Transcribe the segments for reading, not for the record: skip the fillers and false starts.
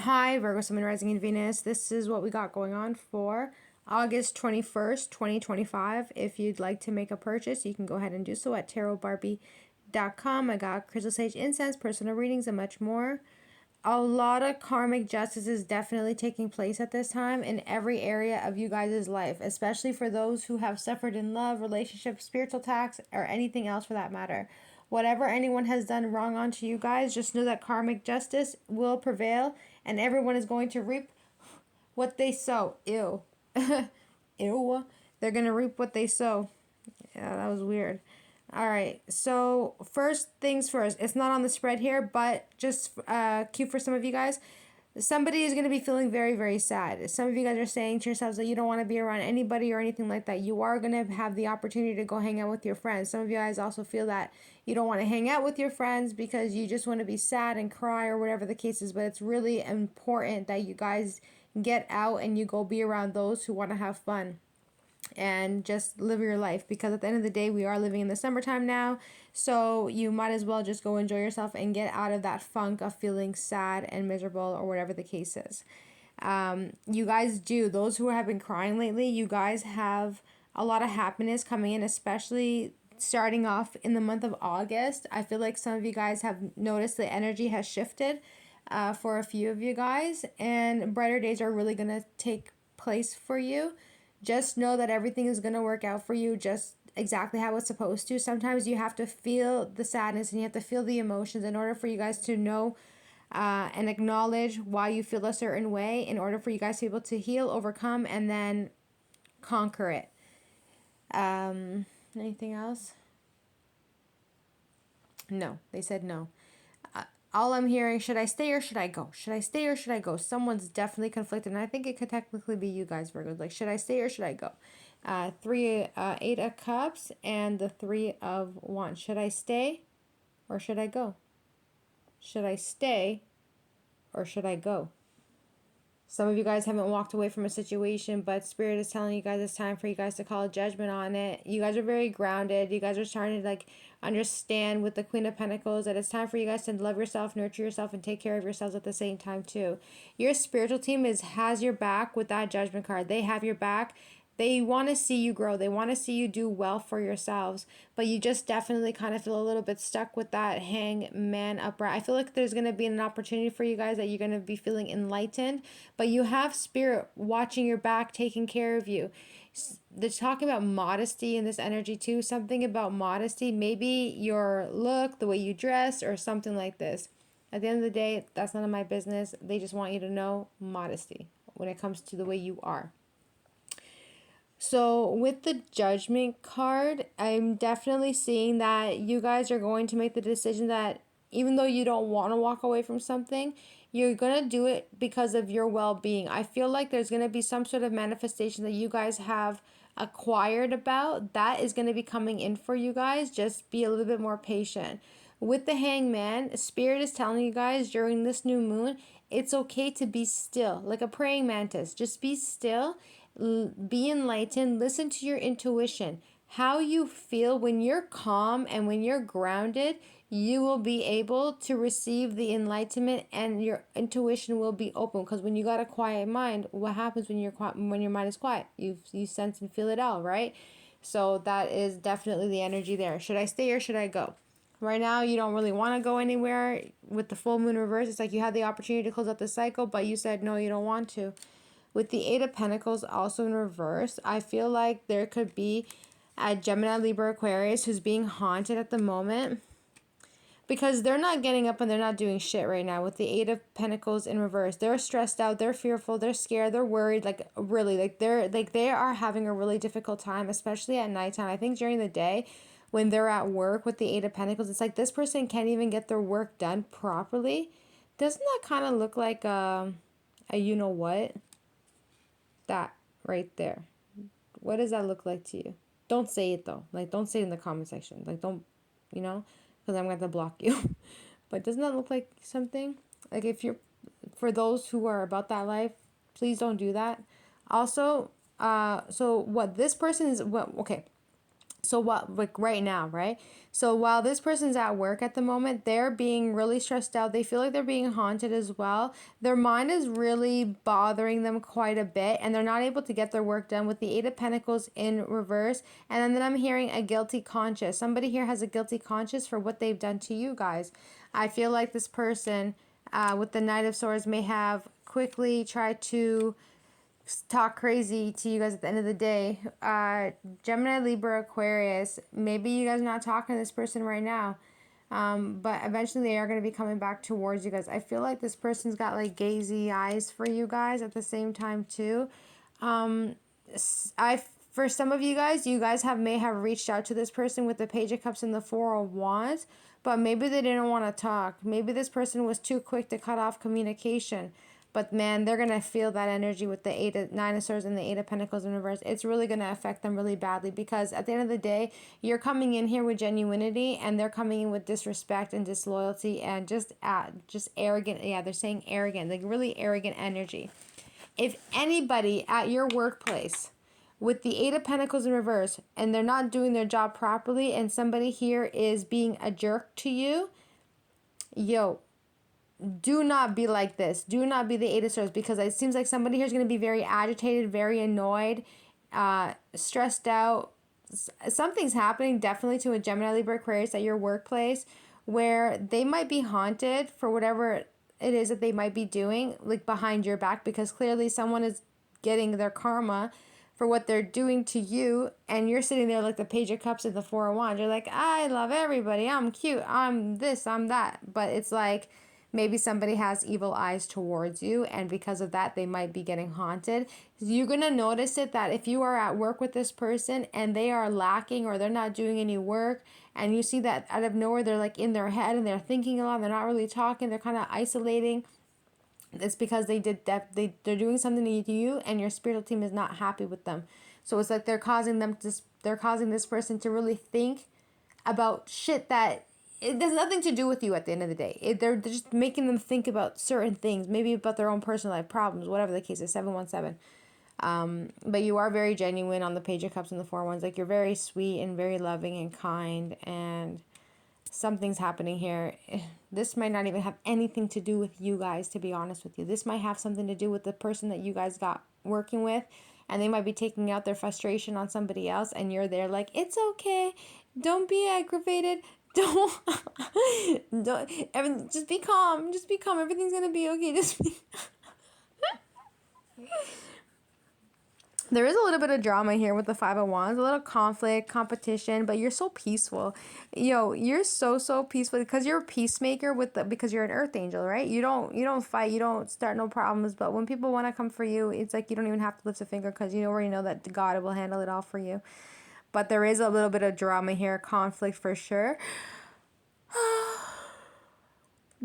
Hi, Virgo, Sun, Rising in Venus. This is what we got going on for August 21st, 2025. If you'd like to make a purchase, you can go ahead and do so at tarotbarbiecom. I got crystal sage incense, personal readings, and much more. A lot of karmic justice is definitely taking place at this time in every area of you guys' life, especially for those who have suffered in love, relationships, spiritual attacks, or anything else for that matter. Whatever anyone has done wrong onto you guys, just know that karmic justice will prevail and everyone is going to reap what they sow. Ew. Ew. They're going to reap what they sow. Yeah, that was weird. All right. So, first things first. It's not on the spread here, but just cue for some of you guys. Somebody is going to be feeling very, very sad. Some of you guys are saying to yourselves that you don't want to be around anybody or anything like that. You are going to have the opportunity to go hang out with your friends. Some of you guys also feel that you don't want to hang out with your friends because you just want to be sad and cry or whatever the case is. But it's really important that you guys get out and you go be around those who want to have fun and just live your life, because at the end of the day we are living in the summertime now, so you might as well just go enjoy yourself and get out of that funk of feeling sad and miserable or whatever the case is. You guys do, those who have been crying lately, you guys have a lot of happiness coming in, especially starting off in the month of August. I feel like some of you guys have noticed the energy has shifted for a few of you guys, and brighter days are really going to take place for you. Just know that everything is going to work out for you just exactly how it's supposed to. Sometimes you have to feel the sadness and you have to feel the emotions in order for you guys to know and acknowledge why you feel a certain way, in order for you guys to be able to heal, overcome, and then conquer it. Anything else? No, they said no. All I'm hearing, should I stay or should I go? Should I stay or should I go? Someone's definitely conflicted, and I think it could technically be you guys, Virgos. Like, should I stay or should I go? Eight of Cups and the Three of Wands. Should I stay or should I go? Should I stay or should I go? Some of you guys haven't walked away from a situation, but Spirit is telling you guys it's time for you guys to call a judgment on it. You guys are very grounded. You guys are starting to understand with the Queen of Pentacles that it's time for you guys to love yourself, nurture yourself, and take care of yourselves at the same time too. Your spiritual team has your back with that Judgment card. They have your back. They want to see you grow. They want to see you do well for yourselves. But you just definitely kind of feel a little bit stuck with that hangman upright. I feel like there's going to be an opportunity for you guys that you're going to be feeling enlightened. But you have Spirit watching your back, taking care of you. They're talking about modesty in this energy too. Something about modesty. Maybe your look, the way you dress, or something like this. At the end of the day, that's none of my business. They just want you to know modesty when it comes to the way you are. So with the Judgment card, I'm definitely seeing that you guys are going to make the decision that even though you don't want to walk away from something, you're going to do it because of your well-being. I feel like there's going to be some sort of manifestation that you guys have acquired about that is going to be coming in for you guys. Just be a little bit more patient. With the Hangman, Spirit is telling you guys during this new moon, it's okay to be still, like a praying mantis. Just be still, be enlightened, listen to your intuition. How you feel when you're calm and when you're grounded, you will be able to receive the enlightenment and your intuition will be open. Because when you got a quiet mind, what happens when when your mind is quiet? You sense and feel it all, right? So that is definitely the energy there. Should I stay or should I go? Right now, you don't really want to go anywhere. With the full moon reverse, it's like you had the opportunity to close out the cycle, but you said no, you don't want to. With the Eight of Pentacles also in reverse, I feel like there could be a Gemini, Libra, Aquarius who's being haunted at the moment because they're not getting up and they're not doing shit right now. With the Eight of Pentacles in reverse, they're stressed out, they're fearful, they're scared, they're worried, they are having a really difficult time, especially at nighttime. I think during the day when they're at work with the Eight of Pentacles, it's like this person can't even get their work done properly. Doesn't that kind of look like a you know what? That right there. What does that look like to you? Don't say it though. Like, don't say it in the comment section. Like, don't, because I'm going to block you. But doesn't that look like something? Like, if you're, for those who are about that life, please don't do that. Also, so what this person is, okay. So what, like right now, right? So while this person's at work at the moment, they're being really stressed out. They feel like they're being haunted as well. Their mind is really bothering them quite a bit, and they're not able to get their work done with the Eight of Pentacles in reverse. And then I'm hearing a guilty conscience. Somebody here has a guilty conscience for what they've done to you guys. I feel like this person with the Knight of Swords may have quickly tried to talk crazy to you guys at the end of the day. Gemini, Libra, Aquarius, maybe you guys are not talking to this person right now. But eventually they are going to be coming back towards you guys. I feel like this person's got like gazy eyes for you guys at the same time too. For some of you guys may have reached out to this person with the Page of Cups and the Four of Wands, but maybe they didn't want to talk. Maybe this person was too quick to cut off communication. But man, they're going to feel that energy with the Nine of Swords and the Eight of Pentacles in reverse. It's really going to affect them really badly, because at the end of the day, you're coming in here with genuinity, and they're coming in with disrespect and disloyalty and just arrogant. Yeah, they're saying arrogant, like really arrogant energy. If anybody at your workplace with the Eight of Pentacles in reverse and they're not doing their job properly, and somebody here is being a jerk to you, yo, do not be like this. Do not be the Eight of Swords, because it seems like somebody here is going to be very agitated, very annoyed, stressed out. Something's happening definitely to a Gemini, Libra, Aquarius at your workplace, where they might be haunted for whatever it is that they might be doing, like behind your back, because clearly someone is getting their karma for what they're doing to you, and you're sitting there like the Page of Cups and the Four of Wands. You're like, I love everybody. I'm cute. I'm this. I'm that. But it's like, maybe somebody has evil eyes towards you, and because of that, they might be getting haunted. You're going to notice it that if you are at work with this person and they are lacking or they're not doing any work, and you see that out of nowhere, they're like in their head and they're thinking a lot, they're not really talking, they're kind of isolating. It's because they're doing something to you, and your spiritual team is not happy with them. So it's like they're causing this person to really think about shit that it has nothing to do with you at the end of the day. They're just making them think about certain things, maybe about their own personal life problems, whatever the case is. 717. But you are very genuine on the Page of Cups and the Four of Wands. Like, you're very sweet and very loving and kind, and something's happening here. This might not even have anything to do with you guys, to be honest with you. This might have something to do with the person that you guys got working with, and they might be taking out their frustration on somebody else, and you're there like, it's okay, don't be aggravated, don't just be calm, everything's gonna be okay, just be There is a little bit of drama here with the Five of Wands, a little conflict, competition, but you're so peaceful. Yo, you're so peaceful because you're a peacemaker because you're an earth angel, right? You don't fight, you don't start no problems, but when people want to come for you, it's like you don't even have to lift a finger, because you already know that God will handle it all for you. But there is a little bit of drama here, conflict for sure.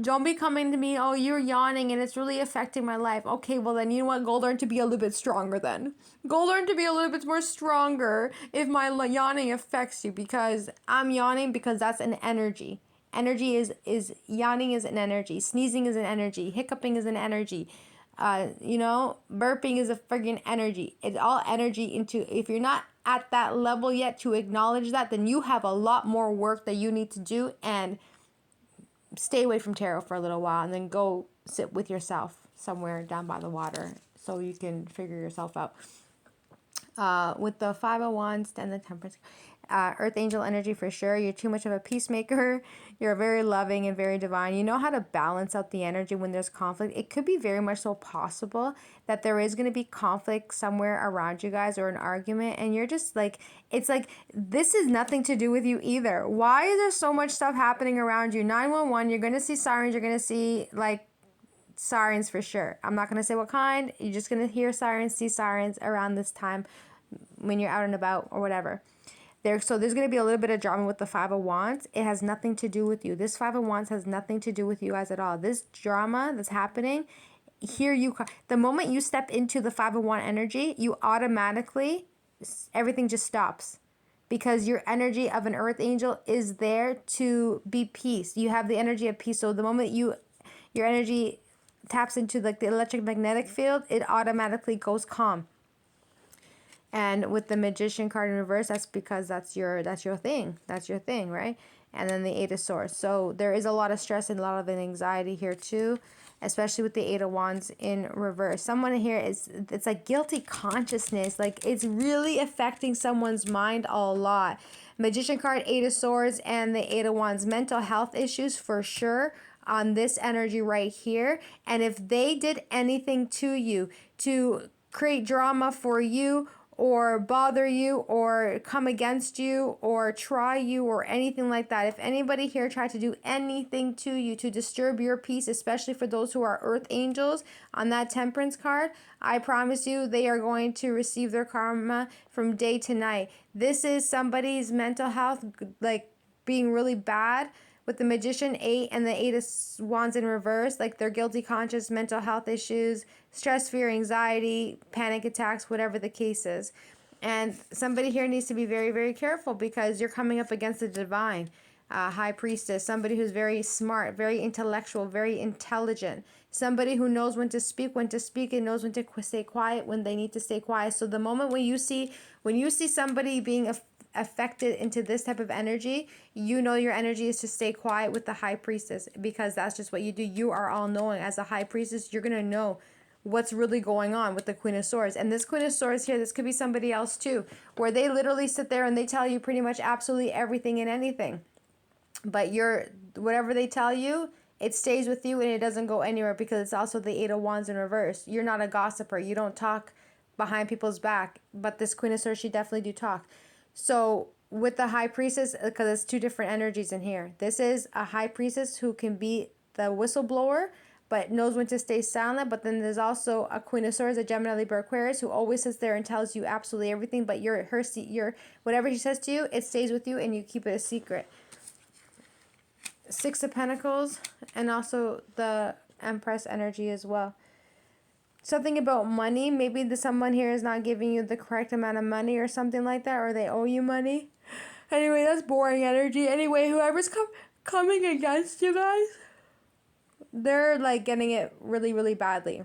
Don't be coming to me, oh, you're yawning and it's really affecting my life. Okay, well then, you know what? Go learn to be a little bit stronger then. Go learn to be a little bit more stronger if my yawning affects you, because I'm yawning because that's an energy. Energy is yawning is an energy. Sneezing is an energy. Hiccuping is an energy. Burping is a friggin' energy. It's all energy if you're not at that level yet to acknowledge that, then you have a lot more work that you need to do, and stay away from tarot for a little while, and then go sit with yourself somewhere down by the water so you can figure yourself out. With the Five of Wands and the Temperance, Earth Angel energy for sure. You're too much of a peacemaker. You're very loving and very divine. You know how to balance out the energy when there's conflict. It could be very much so possible that there is going to be conflict somewhere around you guys, or an argument, and you're just like, it's like, this is nothing to do with you either. Why is there so much stuff happening around you? 911, you're going to see sirens, you're going to see like sirens for sure. I'm not going to say what kind. You're just going to hear sirens, see sirens around this time when you're out and about or whatever. So there's going to be a little bit of drama with the Five of Wands. It has nothing to do with you. This Five of Wands has nothing to do with you guys at all. This drama that's happening, the moment you step into the Five of Wands energy, you automatically, everything just stops. Because your energy of an earth angel is there to be peace. You have the energy of peace. So the moment your energy taps into like the electromagnetic field, it automatically goes calm. And with the Magician card in reverse, that's because that's your thing. That's your thing, right? And then the Eight of Swords. So there is a lot of stress and a lot of anxiety here too, especially with the Eight of Wands in reverse. Someone here it's like guilty consciousness. Like it's really affecting someone's mind a lot. Magician card, Eight of Swords, and the Eight of Wands. Mental health issues for sure on this energy right here. And if they did anything to you to create drama for you, or bother you, or come against you, or try you, or anything like that. If anybody here tried to do anything to you to disturb your peace, especially for those who are earth angels on that Temperance card, I promise you they are going to receive their karma from day to night. This is somebody's mental health like being really bad. With the Magician 8 and the Eight of Wands in reverse, like their guilty conscience, mental health issues, stress, fear, anxiety, panic attacks, whatever the case is. And somebody here needs to be very, very careful because you're coming up against the divine high priestess, somebody who's very smart, very intellectual, very intelligent, somebody who knows when to speak, and knows when to stay quiet when they need to stay quiet. So the moment when you see somebody being affected into this type of energy, you know your energy is to stay quiet with the high priestess, because that's just what you do. You are all knowing. As a high priestess, you're going to know what's really going on with the Queen of Swords. And this Queen of Swords here, this could be somebody else too, where they literally sit there and they tell you pretty much absolutely everything and anything. But whatever they tell you, it stays with you and it doesn't go anywhere, because it's also the Eight of Wands in reverse. You're not a gossiper. You don't talk behind people's back. But this Queen of Swords, she definitely do talk. So with the High Priestess, because it's two different energies in here. This is a High Priestess who can be the whistleblower, but knows when to stay silent. But then there's also a Queen of Swords, a Gemini, Libra, Aquarius, who always sits there and tells you absolutely everything. But your whatever she says to you, it stays with you and you keep it a secret. Six of Pentacles, and also the Empress energy as well. Something about money. Maybe someone here is not giving you the correct amount of money or something like that, or they owe you money. Anyway, that's boring energy. Anyway, whoever's coming against you guys, they're like getting it really, really badly.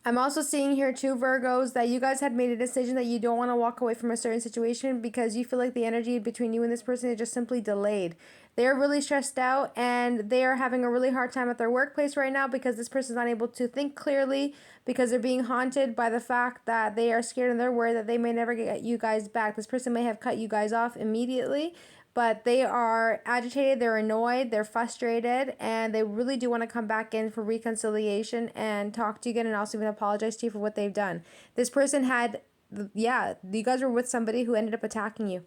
I'm also seeing here too, Virgos, that you guys had made a decision that you don't want to walk away from a certain situation because you feel like the energy between you and this person is just simply delayed. They're really stressed out and they are having a really hard time at their workplace right now because this person's not able to think clearly, because they're being haunted by the fact that they are scared and they're worried that they may never get you guys back. This person may have cut you guys off immediately, but they are agitated, they're annoyed, they're frustrated, and they really do want to come back in for reconciliation and talk to you again, and also even apologize to you for what they've done. This person you guys were with somebody who ended up attacking you.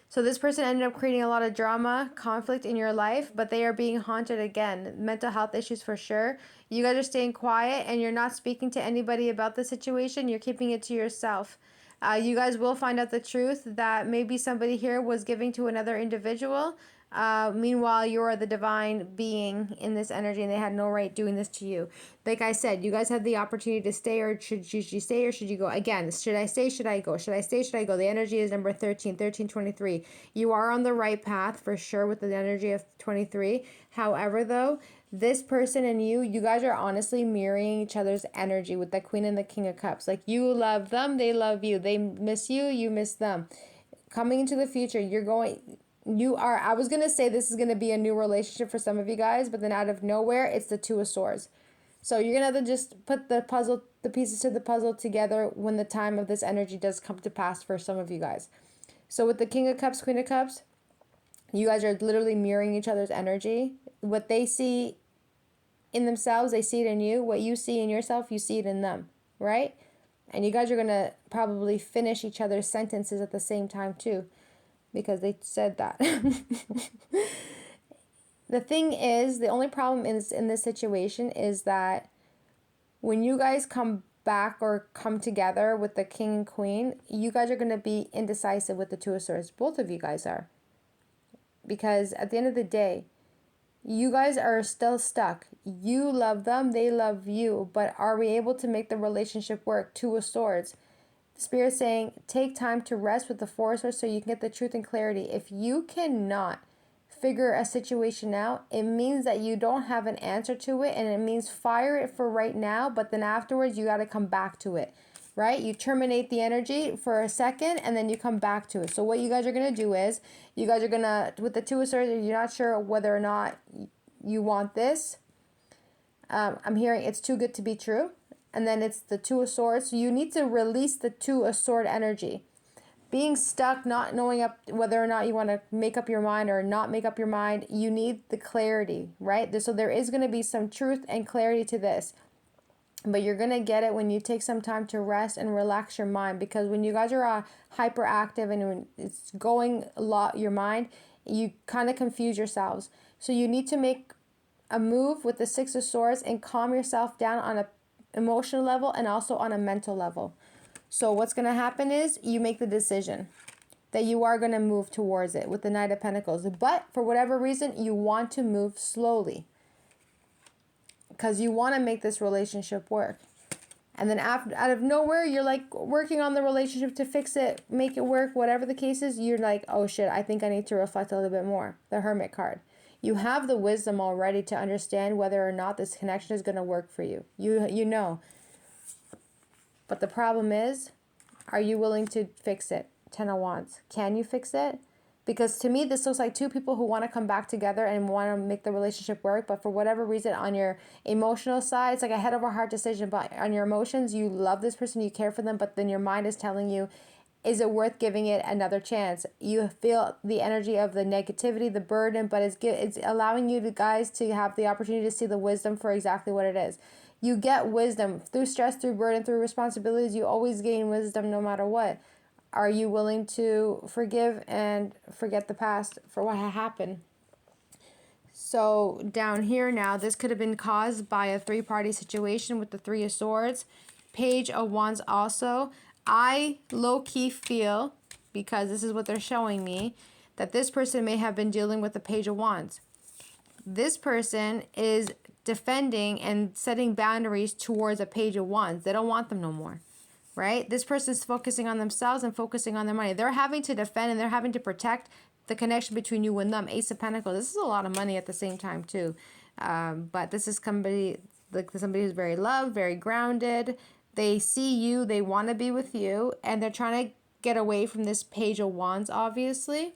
So this person ended up creating a lot of drama, conflict in your life, but they are being haunted again. Mental health issues for sure. You guys are staying quiet and you're not speaking to anybody about the situation. You're keeping it to yourself. You guys will find out the truth that maybe somebody here was giving to another individual. Meanwhile, you're the divine being in this energy and they had no right doing this to you. Like I said, you guys had the opportunity to stay, or should you stay or should you go? Again, should I stay? Should I go? Should I stay? Should I go? The energy is number 1323. You are on the right path for sure with the energy of 23. However, though, this person and you guys are honestly mirroring each other's energy with the Queen and the King of Cups. Like, you love them, they love you. They miss you, you miss them. Coming into the future, I was going to say this is going to be a new relationship for some of you guys, but then out of nowhere, it's the Two of Swords. So you're going to have to just put the pieces to the puzzle together when the time of this energy does come to pass for some of you guys. So with the King of Cups, Queen of Cups, you guys are literally mirroring each other's energy. What they see in themselves, they see it in you. What you see in yourself, you see it in them, right? And you guys are going to probably finish each other's sentences at the same time too, because they said that. The thing is, the only problem in this situation is that when you guys come back or come together with the King and Queen, you guys are going to be indecisive with the Two of Swords. Both of you guys are. Because at the end of the day, you guys are still stuck. You love them, they love you, but are we able to make the relationship work? Two of Swords. The Spirit saying, take time to rest with the Four of Swords so you can get the truth and clarity. If you cannot figure a situation out, it means that you don't have an answer to it, and it means fire it for right now, but then afterwards you got to come back to it. right? You terminate the energy for a second and then you come back to it. So what you guys are going to do is, you guys are going to, with the Two of Swords, you're not sure whether or not you want this. I'm hearing it's too good to be true. And then it's the Two of Swords. So you need to release the Two of Sword energy. Being stuck, not knowing whether or not you want to make up your mind or not make up your mind, you need the clarity, right? So there is going to be some truth and clarity to this. But you're going to get it when you take some time to rest and relax your mind. Because when you guys are hyperactive and when it's going a lot, your mind, you kind of confuse yourselves. So you need to make a move with the Six of Swords and calm yourself down on an emotional level and also on a mental level. So what's going to happen is you make the decision that you are going to move towards it with the Knight of Pentacles. But for whatever reason, you want to move slowly because you want to make this relationship work. And then out of nowhere, you're like working on the relationship to fix it, make it work, whatever the case is. You're like, oh shit, I think I need to reflect a little bit more. The Hermit card. You have the wisdom already to understand whether or not this connection is going to work for you. You know. But the problem is, are you willing to fix it? 10 of Wands. Can you fix it? Because to me, this looks like two people who want to come back together and want to make the relationship work. But for whatever reason, on your emotional side, it's like a head over heart decision. But on your emotions, you love this person, you care for them. But then your mind is telling you, is it worth giving it another chance? You feel the energy of the negativity, the burden, but it's allowing you guys to have the opportunity to see the wisdom for exactly what it is. You get wisdom through stress, through burden, through responsibilities. You always gain wisdom no matter what. Are you willing to forgive and forget the past for what happened? So down here now, this could have been caused by a three-party situation with the Three of Swords. Page of Wands also. I low-key feel, because this is what they're showing me, that this person may have been dealing with the Page of Wands. This person is defending and setting boundaries towards a Page of Wands. They don't want them no more, right? This person's focusing on themselves and focusing on their money. They're having to defend and they're having to protect the connection between you and them. Ace of Pentacles. This is a lot of money at the same time too. But this is somebody who's very loved, very grounded. They see you. They want to be with you. And they're trying to get away from this Page of Wands, obviously,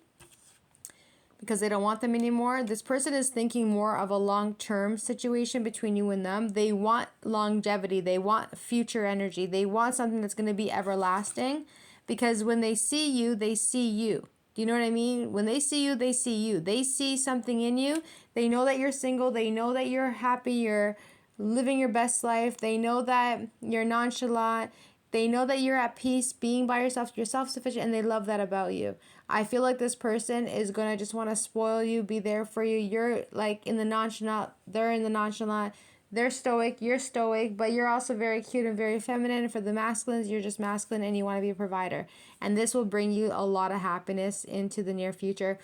because they don't want them anymore. This person is thinking more of a long-term situation between you and them. They want longevity. They want future energy. They want something that's going to be everlasting, because when they see you, they see you. Do you know what I mean? When they see you, they see you. They see something in you. They know that you're single. They know that you're happy. You're living your best life. They know that you're nonchalant. They know that you're at peace being by yourself. You're self-sufficient, and they love that about you. I feel like this person is going to just want to spoil you, be there for you. You're like in the nonchalant. They're in the nonchalant. They're stoic. You're stoic, but you're also very cute and very feminine. For the masculines, you're just masculine and you want to be a provider. And this will bring you a lot of happiness into the near future.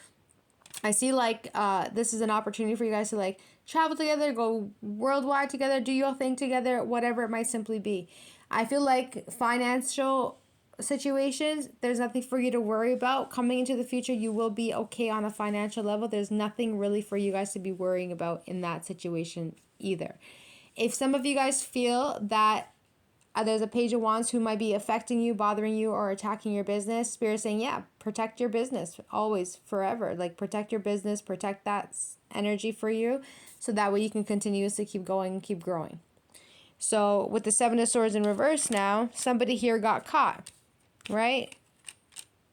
I see like this is an opportunity for you guys to like travel together, go worldwide together, do your thing together, whatever it might simply be. I feel like financial situations, there's nothing for you to worry about. Coming into the future, you will be okay on a financial level. There's nothing really for you guys to be worrying about in that situation either. If some of you guys feel that there's a Page of Wands who might be affecting you, bothering you, or attacking your business, Spirit saying, yeah, protect your business always, forever. Like, protect your business, protect that energy for you, so that way you can continuously keep going and keep growing. So with the Seven of Swords in reverse now, somebody here got caught, right?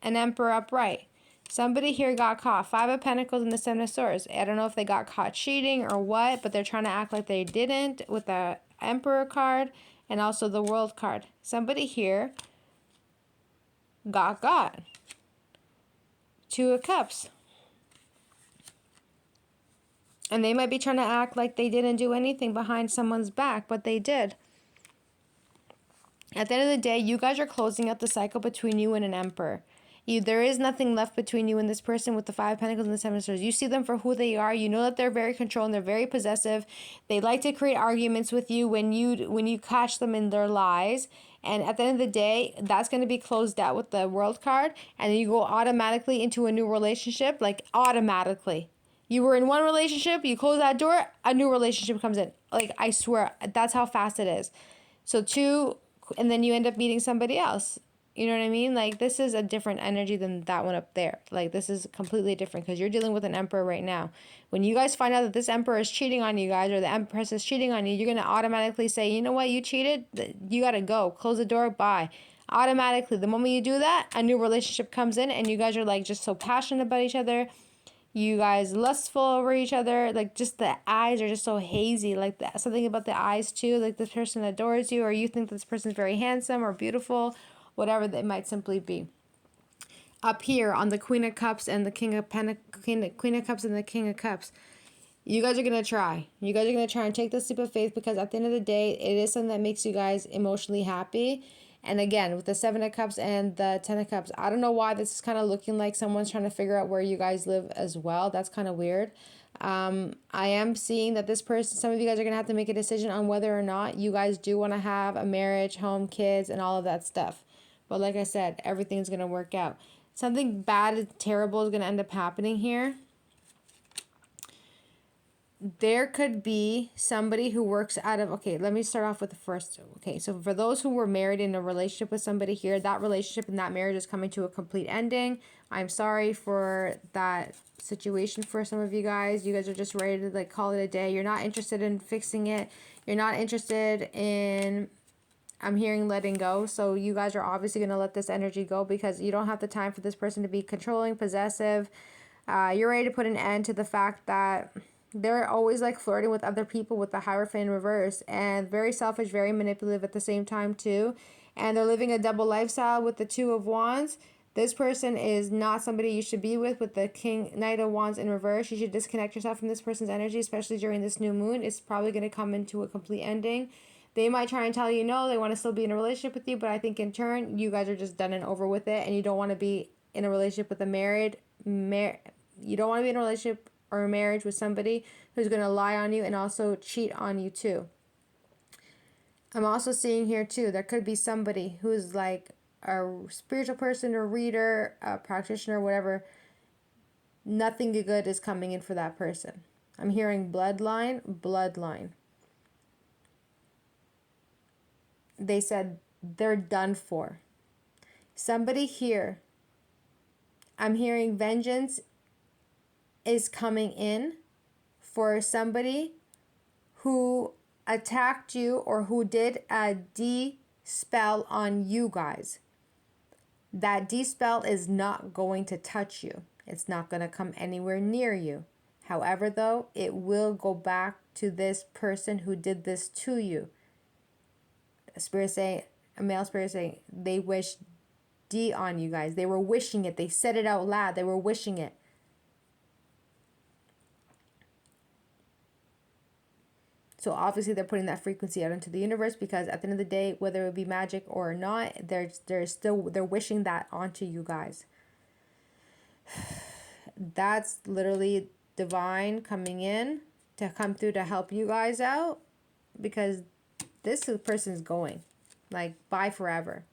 An Emperor upright. Somebody here got caught. Five of Pentacles and the Seven of Swords. I don't know if they got caught cheating or what, but they're trying to act like they didn't with the Emperor card and also the World card. Somebody here got. Two of Cups. And they might be trying to act like they didn't do anything behind someone's back, but they did. At the end of the day, you guys are closing out the cycle between you and an Emperor. There is nothing left between you and this person with the Five of Pentacles and the Seven of Swords. You see them for who they are. You know that they're very controlling. They're very possessive. They like to create arguments with you when you catch them in their lies. And at the end of the day, that's going to be closed out with the World card. And then you go automatically into a new relationship, like automatically. You were in one relationship, you close that door, a new relationship comes in. Like, I swear, that's how fast it is. So two and then you end up meeting somebody else. You know what I mean? Like, this is a different energy than that one up there. Like, this is completely different because you're dealing with an emperor right now. When you guys find out that this emperor is cheating on you guys, or the empress is cheating on you, you're going to automatically say, you know what, you cheated? You got to go. Close the door. Bye. Automatically, the moment you do that, a new relationship comes in, and you guys are like just so passionate about each other. You guys lustful over each other. Like, just the eyes are just so hazy. Like, something about the eyes too. Like, this person adores you, or you think this person's very handsome or beautiful, whatever that might simply be. Up here on the Queen of Cups and the Queen of Cups and the King of Cups, you guys are going to try. You guys are going to try and take this leap of faith, because at the end of the day, it is something that makes you guys emotionally happy. And again, with the 7 of Cups and the 10 of Cups, I don't know why this is kind of looking like someone's trying to figure out where you guys live as well. That's kind of weird. I am seeing that this person, some of you guys are going to have to make a decision on whether or not you guys do want to have a marriage, home, kids, and all of that stuff. But like I said, everything's going to work out. Something bad and terrible is going to end up happening here. There could be somebody who works out of, okay, let me start off with the first. Okay, so for those who were married in a relationship with somebody here, that relationship and that marriage is coming to a complete ending. I'm sorry for that situation for some of you guys. You guys are just ready to like call it a day. You're not interested in fixing it. You're not interested in, I'm hearing, letting go. So you guys are obviously going to let this energy go, because you don't have the time for this person to be controlling, possessive. You're ready to put an end to the fact that they're always like flirting with other people with the Hierophant in reverse, and very selfish, very manipulative at the same time too. And they're living a double lifestyle with the 2 of Wands. This person is not somebody you should be with the Knight of Wands in reverse. You should disconnect yourself from this person's energy, especially during this new moon. It's probably going to come into a complete ending. They might try and tell you no, they want to still be in a relationship with you, but I think in turn, you guys are just done and over with it, and you don't want to be in a relationship with you don't want to be in a relationship or a marriage with somebody who's going to lie on you and also cheat on you too. I'm also seeing here too, there could be somebody who's like a spiritual person or reader, a practitioner, whatever. Nothing good is coming in for that person. I'm hearing bloodline. They said they're done for. Somebody here, I'm hearing vengeance is coming in for somebody who attacked you or who did a D-spell on you guys. That D-spell is not going to touch you. It's not going to come anywhere near you. However, though, it will go back to this person who did this to you. A male spirit saying they wish D on you guys. They were wishing it. They said it out loud. They were wishing it. So obviously they're putting that frequency out into the universe, because at the end of the day, whether it be magic or not, they're wishing that onto you guys. That's literally divine coming in to come through to help you guys out, because this person's going like bye forever.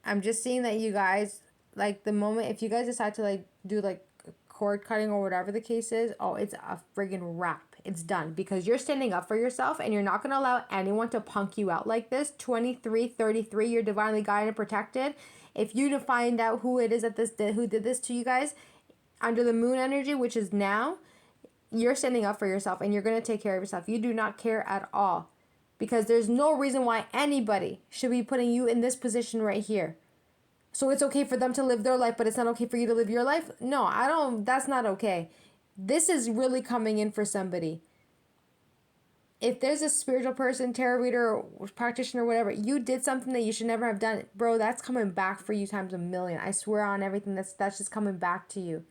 I'm just seeing that you guys, like, the moment if you guys decide to like do like cord cutting or whatever the case is, oh, it's a friggin' wrap. It's done, because you're standing up for yourself, and you're not going to allow anyone to punk you out like this. 2333, you're divinely guided and protected. If you find out who it is who did this to you guys under the moon energy, which is now, you're standing up for yourself, and you're going to take care of yourself. You do not care at all, because there's no reason why anybody should be putting you in this position right here. So it's okay for them to live their life, but it's not okay for you to live your life? No, that's not okay. This is really coming in for somebody. If there's a spiritual person, tarot reader, or practitioner, whatever, you did something that you should never have done, bro, that's coming back for you times a million. I swear on everything, that's just coming back to you.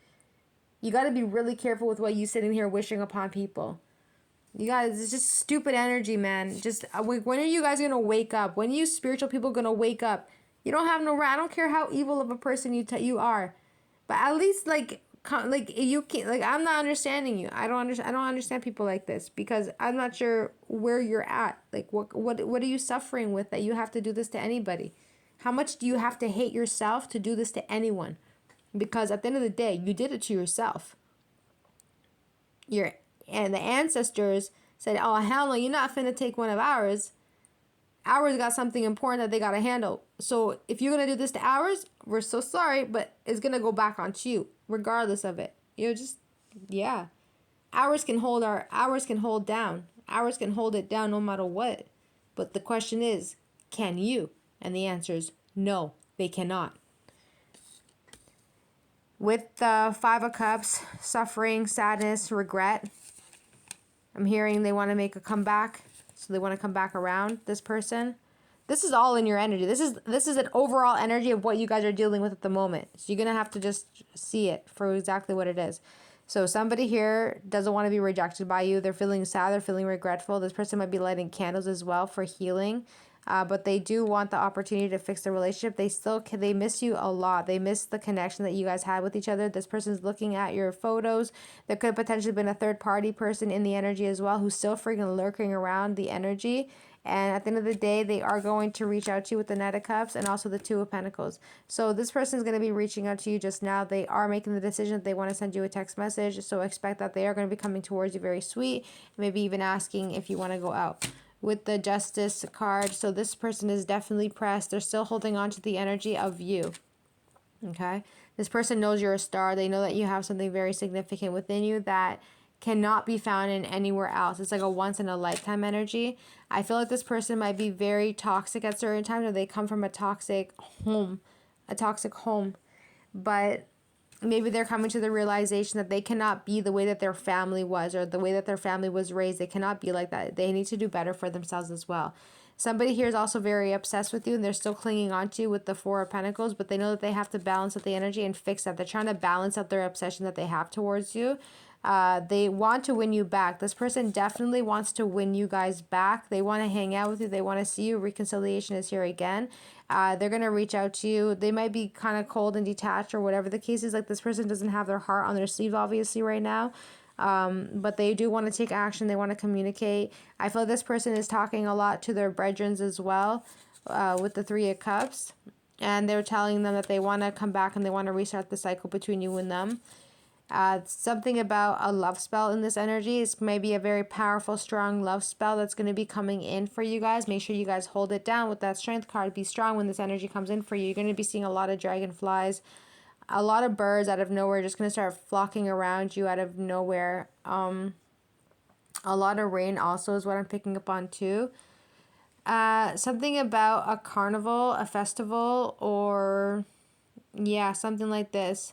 You got to be really careful with what you sitting here wishing upon people. You guys, it's just stupid energy, man. Just, when are you guys going to wake up? When are you spiritual people going to wake up? You don't have no right. I don't care how evil of a person you are. But at least, you can't, I'm not understanding you. I don't understand people like this, because I'm not sure where you're at. Like, what are you suffering with that you have to do this to anybody? How much do you have to hate yourself to do this to anyone? Because at the end of the day, you did it to yourself. And the ancestors said, oh, hell no, you're not finna take one of ours. Ours got something important that they got to handle. So if you're going to do this to ours, we're so sorry, but it's going to go back onto you, regardless of it. Just, yeah. Ours can hold down. Ours can hold it down no matter what. But the question is, can you? And the answer is no, they cannot. With the Five of Cups, suffering, sadness, regret, I'm hearing they want to make a comeback. So they want to come back around this person. This is all in your energy. This is an overall energy of what you guys are dealing with at the moment. So you're going to have to just see it for exactly what it is. So somebody here doesn't want to be rejected by you. They're feeling sad. They're feeling regretful. This person might be lighting candles as well for healing. But they do want the opportunity to fix the relationship. They miss you a lot. They miss the connection that you guys had with each other. This person's looking at your photos. There could have potentially been a third party person in the energy as well who's still freaking lurking around the energy. And at the end of the day, they are going to reach out to you with the Knight of Cups and also the Two of Pentacles. So this person is going to be reaching out to you just now. They are making the decision that they want to send you a text message. So expect that they are going to be coming towards you very sweet. Maybe even asking if you want to go out. With the Justice card, so this person is definitely pressed. They're still holding on to the energy of you. Okay? This person knows you're a star. They know that you have something very significant within you that cannot be found in anywhere else. It's like a once in a lifetime energy. I feel like this person might be very toxic at certain times, or they come from a toxic home. But maybe they're coming to the realization that they cannot be the way that their family was, or the way that their family was raised. They cannot be like that. They need to do better for themselves as well. Somebody here is also very obsessed with you, and they're still clinging on to you with the Four of Pentacles, but they know that they have to balance out the energy and fix that. They're trying to balance out their obsession that they have towards you. They want to win you back. This person definitely wants to win you guys back. They want to hang out with you. They want to see you. Reconciliation is here again. They're going to reach out to you. They might be kind of cold and detached or whatever the case is. Like, this person doesn't have their heart on their sleeve, obviously, right now. But they do want to take action. They want to communicate. I feel this person is talking a lot to their brethren as well, with the Three of Cups. And they're telling them that they want to come back and they want to restart the cycle between you and them. Something about a love spell in this energy. It's maybe a very powerful, strong love spell that's going to be coming in for you guys. Make sure you guys hold it down with that Strength card. Be strong when this energy comes in for you. You're going to be seeing a lot of dragonflies, a lot of birds out of nowhere just going to start flocking around you out of nowhere. A lot of rain also is what I'm picking up on too. Something about a carnival, a festival, or yeah, something like this,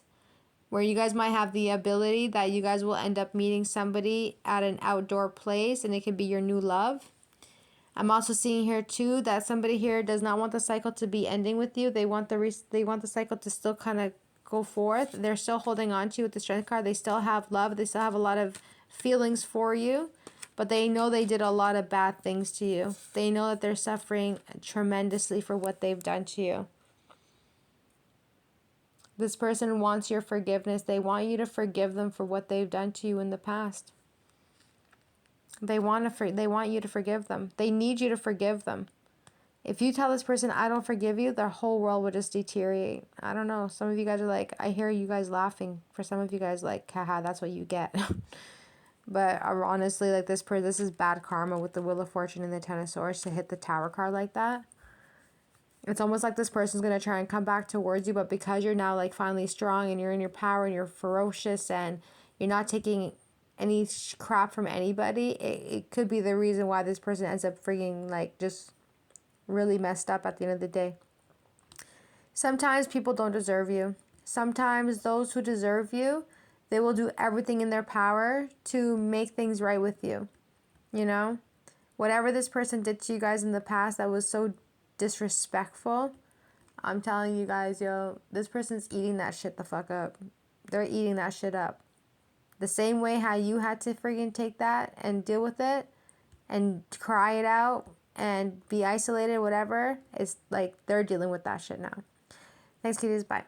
where you guys might have the ability that you guys will end up meeting somebody at an outdoor place, and it could be your new love. I'm also seeing here too that somebody here does not want the cycle to be ending with you. They want the cycle to still kind of go forth. They're still holding on to you with the Strength card. They still have love. They still have a lot of feelings for you, but they know they did a lot of bad things to you. They know that they're suffering tremendously for what they've done to you. This person wants your forgiveness. They want you to forgive them for what they've done to you in the past. They want you to forgive them. They need you to forgive them. If you tell this person, I don't forgive you, their whole world would just deteriorate. I don't know. Some of you guys are like, I hear you guys laughing. For some of you guys, like, haha, that's what you get. But honestly, like, this is bad karma with the Wheel of Fortune and the Ten of Swords to hit the Tower card like that. It's almost like this person's going to try and come back towards you, but because you're now, like, finally strong and you're in your power and you're ferocious and you're not taking any crap from anybody, it could be the reason why this person ends up freaking, like, just really messed up at the end of the day. Sometimes people don't deserve you. Sometimes those who deserve you, they will do everything in their power to make things right with you. You know? Whatever this person did to you guys in the past that was so disrespectful, I'm telling you guys, yo, this person's eating that shit the fuck up. They're eating that shit up. The same way how you had to freaking take that and deal with it and cry it out and be isolated, whatever, it's like they're dealing with that shit now. Thanks, kitties. Bye.